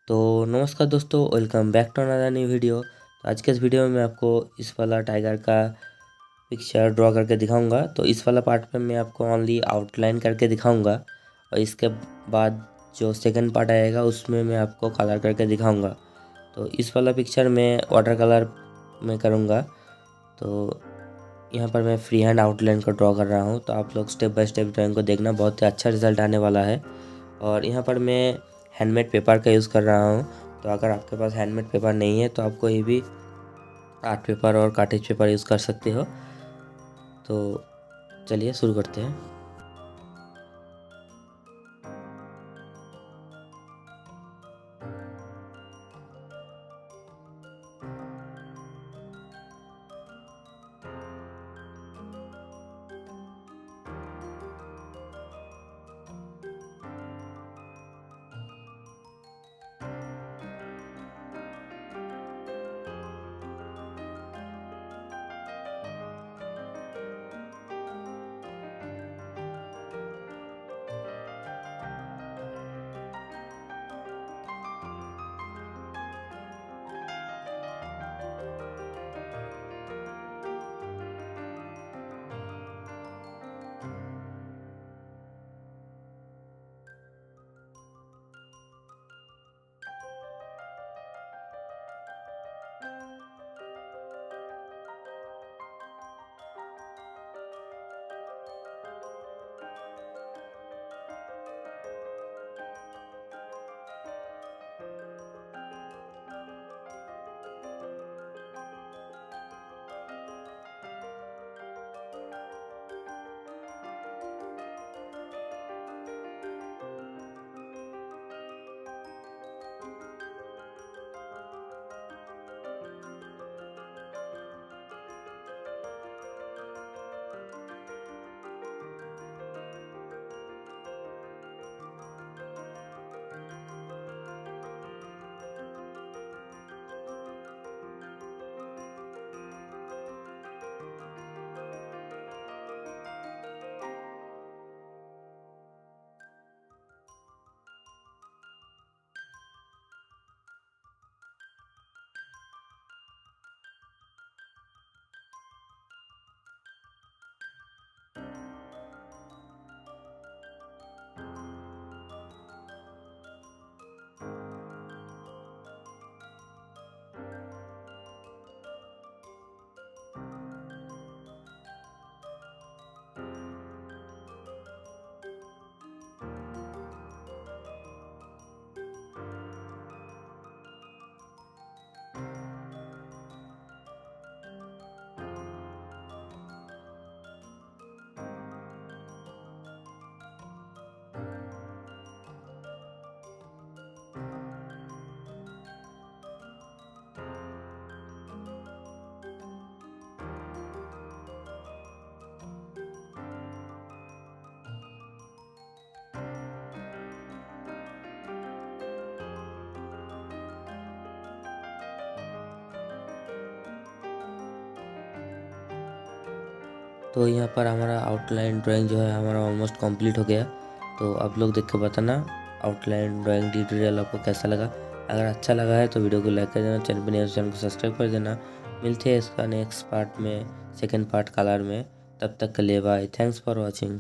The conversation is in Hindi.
तो नमस्कार दोस्तों, welcome back to another new video. तो आज के इस वीडियो में मैं आपको इस वाला टाइगर का पिक्चर ड्रॉ करके दिखाऊंगा। तो इस वाला पार्ट पे मैं आपको ओनली आउटलाइन करके दिखाऊंगा और इसके बाद जो सेकंड पार्ट आएगा उसमें मैं आपको कलर करके दिखाऊंगा। तो इस वाला पिक्चर मैं वाटर कलर में करूँगा। तो यहाँ पर मैं फ्री हैंड आउटलाइन को ड्रॉ कर रहा हूँ। तो आप लोग स्टेप बाय स्टेप ड्राइंग को देखना, बहुत ही अच्छा रिजल्ट आने वाला है। और यहाँ पर मैं हैंडमेड पेपर का यूज़ कर रहा हूँ। तो अगर आपके पास हैंडमेड पेपर नहीं है तो आप कोई भी आर्ट पेपर और कार्टेज पेपर यूज़ कर सकते हो। तो चलिए शुरू करते हैं। तो यहाँ पर हमारा आउटलाइन ड्राइंग जो है हमारा ऑलमोस्ट कंप्लीट हो गया। तो आप लोग देख के बताना आउटलाइन ड्राइंग ट्यूटोरियल आपको कैसा लगा। अगर अच्छा लगा है तो वीडियो को लाइक कर देना, चैनल पर नए चैनल को सब्सक्राइब कर देना। मिलते हैं इसका नेक्स्ट पार्ट में, सेकेंड पार्ट कलर में। तब तक के लिए बाय, थैंक्स फॉर वॉचिंग।